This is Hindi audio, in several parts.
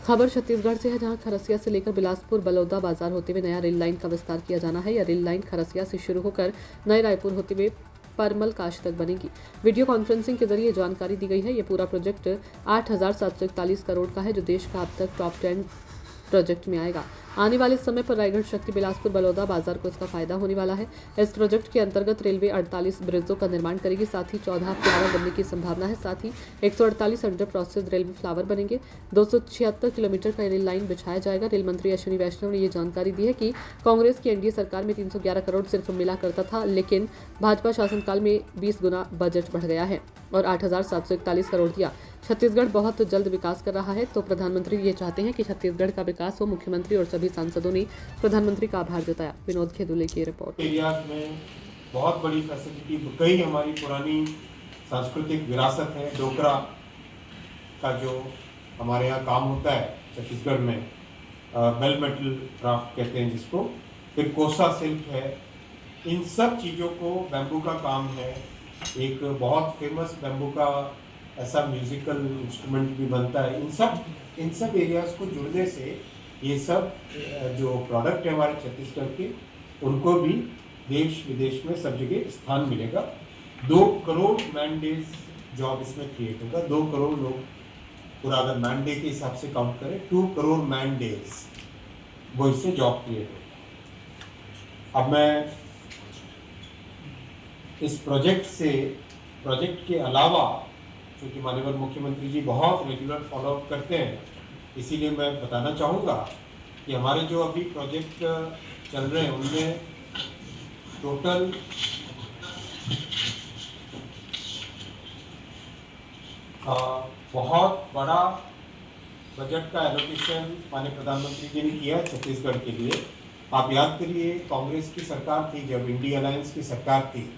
खबर छत्तीसगढ़ से है, जहां खरसिया से लेकर बिलासपुर बलौदा बाजार होते हुए नया रेल लाइन का विस्तार किया जाना है। यह रेल लाइन खरसिया से शुरू होकर नए रायपुर होते हुए परमल काश तक बनेगी। वीडियो कॉन्फ्रेंसिंग के जरिए जानकारी दी गई है। यह पूरा प्रोजेक्ट 8,741 करोड़ का है, जो देश का अब तक टॉप 10 प्रोजेक्ट में आएगा। आने वाले समय पर रायगढ़ शक्ति बिलासपुर बलौदा बाजार को इसका फायदा होने वाला है। इस प्रोजेक्ट के अंतर्गत रेलवे 48 ब्रिजों का निर्माण करेगी, साथ ही 14 फ्लावर बनने की संभावना है। साथ ही 148 अंडर प्रोसेस रेलवे फ्लावर बनेंगे। 276 किलोमीटर का रेल लाइन बिछाया जाएगा। रेल मंत्री अश्विनी वैष्णव ने ये जानकारी दी है कि कांग्रेस की एनडीए सरकार में 311 करोड़ सिर्फ मिला करता था, लेकिन भाजपा शासनकाल में 20 गुना बजट बढ़ गया है और 8,741 करोड़ दिया। छत्तीसगढ़ बहुत जल्द विकास कर रहा है, तो प्रधानमंत्री ये चाहते हैं कि छत्तीसगढ़ का विकास हो। मुख्यमंत्री और सभी सांसदों ने प्रधानमंत्री का आभार जताया। विनोद खेदुले की रिपोर्ट। एरियाज में बहुत बड़ी फैसिलिटी, कई हमारी पुरानी सांस्कृतिक विरासत है। डोकरा का जो हमारे यहाँ काम होता है छत्तीसगढ़ में, बेल मेटल क्राफ्ट कहते हैं जिसको, फिर कोसा सिल्क है, इन सब चीज़ों को बैम्बू का काम है। एक बहुत फेमस बैम्बू का ऐसा म्यूजिकल इंस्ट्रूमेंट भी बनता है। इन सब एरियाज को जुड़ने से ये सब जो प्रोडक्ट है हमारे छत्तीसगढ़ के, उनको भी देश विदेश में सब जगह स्थान मिलेगा। 2 करोड़ मैन डेज जॉब इसमें क्रिएट होगा। 2 करोड़ लोग, पूरा अगर मैन डे के हिसाब से काउंट करें, 2 करोड़ मैन डेज वो इससे जॉब क्रिएट होगा। अब मैं इस प्रोजेक्ट के अलावा, क्योंकि माननीय मुख्यमंत्री जी बहुत रेगुलर फॉलोअप करते हैं, इसीलिए मैं बताना चाहूँगा कि हमारे जो अभी प्रोजेक्ट चल रहे हैं उनमें टोटल बहुत बड़ा बजट का एलोकेशन माननीय प्रधानमंत्री जी ने किया छत्तीसगढ़ के लिए। आप याद करिए, कांग्रेस की सरकार थी, जब इंडिया अलायंस की सरकार थी,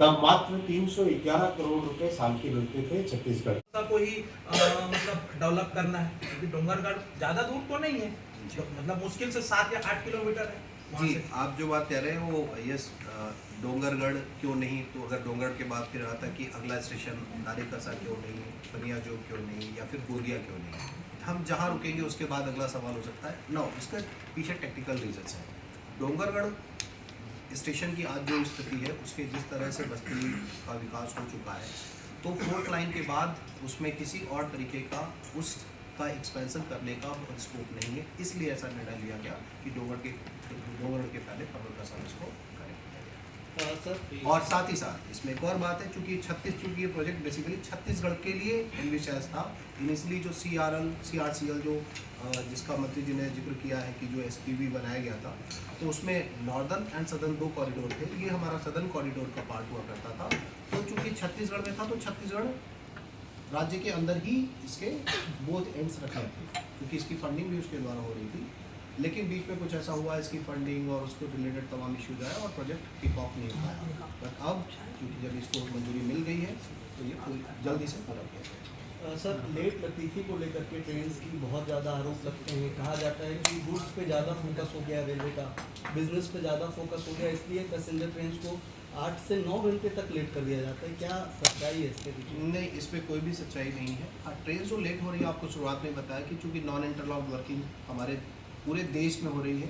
तब मात्र 311 करोड़ रुपए साल के मिलते थे छत्तीसगढ़ को ही मतलब डेवलप करना है, क्योंकि डोंगरगढ़ ज्यादा दूर तो नहीं है, मतलब मुश्किल से 7 या 8 किलोमीटर है। जी, आप जो बात कह रहे हैं वो यस, डोंगरगढ़ क्यों नहीं, तो अगर डोंगरगढ़ के बाद फिर आता कि अगला स्टेशन नारेकसा क्यों नहीं, बनियाजोग क्यों नहीं, या फिर गोरिया क्यों नहीं, हम जहाँ रुकेंगे उसके बाद अगला सवाल हो सकता है। नो, इसका पीछे टेक्निकल रीजंस है। डोंगरगढ़ स्टेशन की आज जो स्थिति है, उसके जिस तरह से बस्ती का विकास हो चुका है, तो 4th लाइन के बाद उसमें किसी और तरीके का उसका एक्सपेंशन करने का स्कोप नहीं है। इसलिए ऐसा निर्णय लिया गया कि डोंगरगढ़ के पहले कमल का सर्विस को करें। और साथ ही साथ इसमें एक और बात है, चूँकि ये प्रोजेक्ट बेसिकली छत्तीसगढ़ के लिए एम्बिशियस था। इनिशियली जो CRCL जो जिसका मंत्री जी ने जिक्र किया है कि जो SPV बनाया गया था, तो उसमें नॉर्दर्न एंड सदर्न 2 कॉरिडोर थे। ये हमारा सदर्न कॉरिडोर का पार्ट हुआ करता था। तो चूँकि छत्तीसगढ़ में था, तो छत्तीसगढ़ राज्य के अंदर ही इसके बोथ एंड्स रखे थे, क्योंकि इसकी फंडिंग भी उसके द्वारा हो रही थी। लेकिन बीच में कुछ ऐसा हुआ, इसकी फंडिंग और उसको रिलेटेड तमाम इश्यूज आए और प्रोजेक्ट किक ऑफ नहीं हो पाया। बट अब क्योंकि जब इसको मंजूरी मिल गई है, तो ये जल्दी से पूरा किया जाए। सर, लेट लतीफ़ी को लेकर के ट्रेन की बहुत ज़्यादा आरोप लगते हैं। कहा जाता है कि गुड्स पे ज़्यादा फोकस हो गया, रेलवे का बिजनेस पे ज़्यादा फोकस हो गया, इसलिए पैसेंजर ट्रेन को 8 से 9 घंटे तक लेट कर दिया जाता है। क्या सच्चाई है इसके पीछे? नहीं, इसमें कोई भी सच्चाई नहीं है। ट्रेन जो लेट हो रही है, आपको शुरुआत में बताया कि चूँकि नॉन इंटरलॉक वर्किंग हमारे पूरे देश में हो रही है,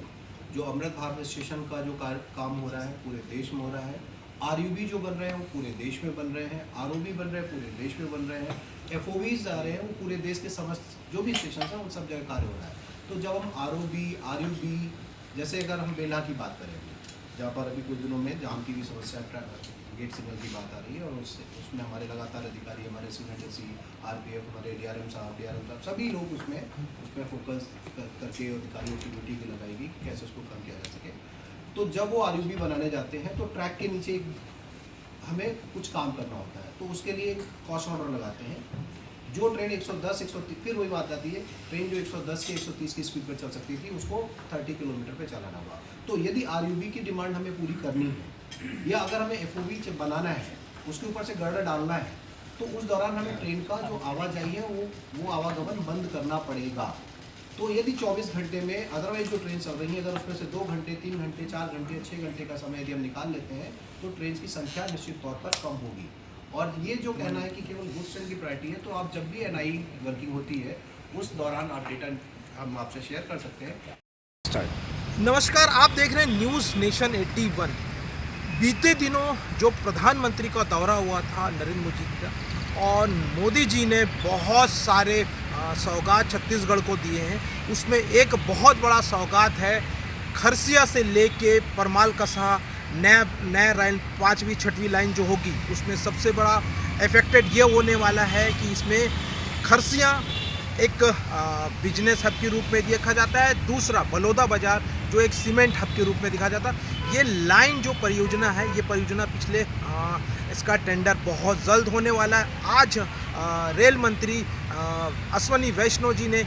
जो अमृत भारत स्टेशन का जो काम हो रहा है पूरे देश में हो रहा है, RUB जो बन रहे हैं वो पूरे देश में बन रहे हैं, ROB बन रहे हैं पूरे देश में बन रहे हैं, FOBs आ रहे हैं वो पूरे देश के समस्त जो भी स्टेशन हैं उन सब जगह कार्य हो रहा है। तो जब हम RUB, जैसे अगर हम बेला की बात करें, जहाँ पर अभी कुछ दिनों में जाम की भी समस्या, गेट सिग्नल की बात आ रही है, और उसमें हमारे लगातार अधिकारी, हमारे CNTC, RPF, हमारे DRM साहब सभी लोग उसमें फोकस करके अधिकारियों की ड्यूटी भी लगाएगी कि कैसे उसको कम किया जा सके। तो जब वो RUB बनाने जाते हैं, तो ट्रैक के नीचे हमें कुछ काम करना होता है, तो उसके लिए कॉस्ट ऑर्डर लगाते हैं। जो ट्रेन 110, 130, फिर वही बात आती है, ट्रेन जो 110 के 130 की स्पीड पर चल सकती थी, उसको 30 किलोमीटर पे चलाना हुआ। तो यदि RUB की डिमांड हमें पूरी करनी है, या अगर हमें FOB बनाना है, उसके ऊपर से गर्डर डालना है, तो उस दौरान हमें ट्रेन का जो आवाजाही है वो आवागमन बंद करना पड़ेगा। तो यदि 24 घंटे में अदरवाइज जो ट्रेन चल रही है, अगर उसमें से 2 घंटे, 3 घंटे, 4 घंटे, 6 घंटे का समय यदि हम निकाल लेते हैं, तो ट्रेन की संख्या निश्चित तौर पर कम होगी। और ये जो कहना है कि केवल गुड्स ट्रेन की प्रायोरिटी है, तो आप जब भी NI वर्किंग होती है, उस दौरान आप डेटा हम आपसे शेयर कर सकते हैं। नमस्कार, आप देख रहे हैं न्यूज़ नेशन 81। बीते दिनों जो प्रधानमंत्री का दौरा हुआ था नरेंद्र मोदी का, और मोदी जी ने बहुत सारे सौगात छत्तीसगढ़ को दिए हैं। उसमें एक बहुत बड़ा सौगात है खरसिया से लेके परमाल कसा नया लाइन 5वीं 6वीं लाइन जो होगी, उसमें सबसे बड़ा इफेक्टेड ये होने वाला है कि इसमें खरसिया एक बिजनेस हब के रूप में देखा जाता है, दूसरा बलौदा बाजार जो एक सीमेंट हब के रूप में देखा जाता है। ये लाइन जो परियोजना है, ये परियोजना पिछले इसका टेंडर बहुत जल्द होने वाला है। आज रेल मंत्री अश्वनी वैष्णव जी ने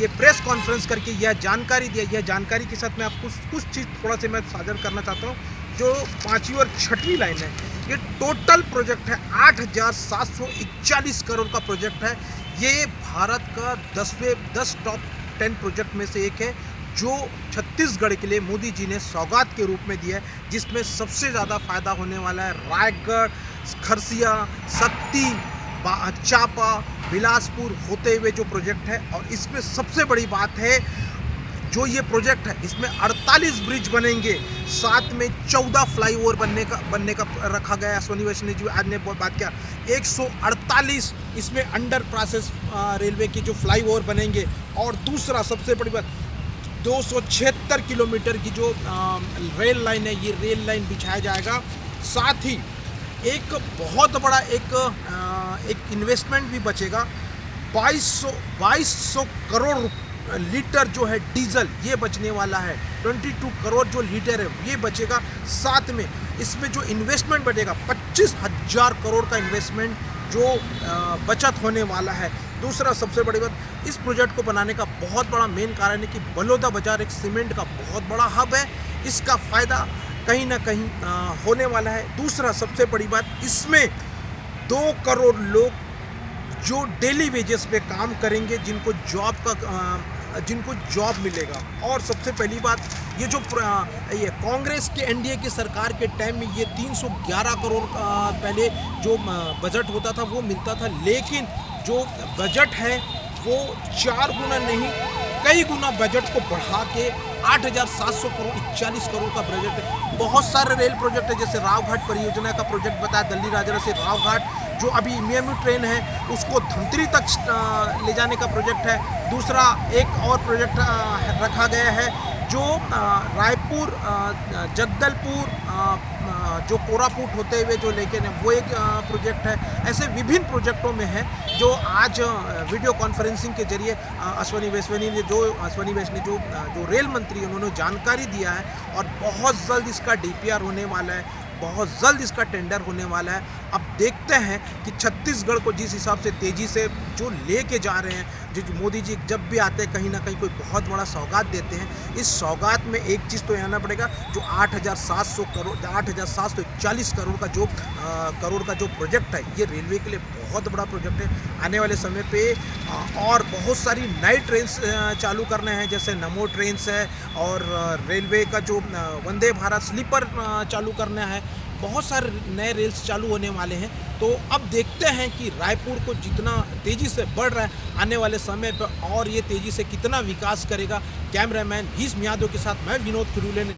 ये प्रेस कॉन्फ्रेंस करके यह जानकारी दिया। यह जानकारी के साथ मैं आपको कुछ चीज़ थोड़ा सा मैं साझा करना चाहता हूँ। जो 5वीं और 6वीं लाइन है, ये टोटल प्रोजेक्ट है 8,741 करोड़ का प्रोजेक्ट है। ये भारत का 10 टॉप 10 प्रोजेक्ट में से एक है जो छत्तीसगढ़ के लिए मोदी जी ने सौगात के रूप में दिया है, जिसमें सबसे ज़्यादा फायदा होने वाला है रायगढ़, खरसिया, सक्ती, चापा, बिलासपुर होते हुए जो प्रोजेक्ट है। और इसमें सबसे बड़ी बात है जो ये प्रोजेक्ट है, इसमें 48 ब्रिज बनेंगे, साथ में 14 फ्लाईओवर बनने का रखा गया है। अश्वनी वैष्णव जी आज ने बात किया 148 इसमें अंडर प्रोसेस रेलवे के जो फ्लाईओवर बनेंगे। और दूसरा सबसे बड़ी बात 276 किलोमीटर की जो रेल लाइन है, ये रेल लाइन बिछाया जाएगा। साथ ही एक बहुत बड़ा एक इन्वेस्टमेंट भी बचेगा, 2200 करोड़ लीटर जो है डीजल ये बचने वाला है। 22 करोड़ जो लीटर है ये बचेगा। साथ में इसमें जो इन्वेस्टमेंट बढ़ेगा 25,000 करोड़ का इन्वेस्टमेंट जो बचत होने वाला है। दूसरा सबसे बड़ी बात, इस प्रोजेक्ट को बनाने का बहुत बड़ा मेन कारण है कि बलौदा बाजार एक सीमेंट का बहुत बड़ा हब है, इसका फ़ायदा कहीं ना कहीं होने वाला है। दूसरा सबसे बड़ी बात, इसमें 2 करोड़ लोग जो डेली वेजेस पे काम करेंगे, जिनको जॉब मिलेगा। और सबसे पहली बात, ये जो ये कांग्रेस के एनडीए की सरकार के टाइम में ये 311 करोड़ पहले जो बजट होता था वो मिलता था, लेकिन जो बजट है वो 4 गुना नहीं कई गुना बजट को बढ़ा के 8,700 करोड़ 41 करोड़ का बजट है। बहुत सारे रेल प्रोजेक्ट है, जैसे रावघाट परियोजना का प्रोजेक्ट बताया, दिल्ली राजरा से रावघाट जो अभी EMU ट्रेन है उसको धमतरी तक ले जाने का प्रोजेक्ट है। दूसरा एक और प्रोजेक्ट रखा गया है जो रायपुर जगदलपुर जो कोरापुट होते हुए जो लेके वो एक प्रोजेक्ट है। ऐसे विभिन्न प्रोजेक्टों में है जो आज वीडियो कॉन्फ्रेंसिंग के जरिए अश्वनी वैष्णव जो रेल मंत्री उन्होंने जानकारी दिया है। और बहुत जल्द इसका DPR होने वाला है, बहुत जल्द इसका टेंडर होने वाला है। अब देखते हैं कि छत्तीसगढ़ को जिस हिसाब से तेज़ी से जो लेके जा रहे हैं, जो मोदी जी जब भी आते हैं कहीं ना कहीं कोई बहुत बड़ा सौगात देते हैं। इस सौगात में एक चीज़ तो आना पड़ेगा, जो 8,741 करोड़ का जो प्रोजेक्ट है, ये रेलवे के लिए बहुत बड़ा प्रोजेक्ट है। आने वाले समय पे और बहुत सारी नई ट्रेन चालू करने हैं, जैसे नमो ट्रेन्स है और रेलवे का जो वंदे भारत स्लीपर चालू करना है। बहुत सारे नए रेल्स चालू होने वाले हैं। तो अब देखते हैं कि रायपुर को जितना तेज़ी से बढ़ रहा है, आने वाले समय पर और ये तेज़ी से कितना विकास करेगा। कैमरामैन भीष्म यादव के साथ मैं विनोद कुरुले ने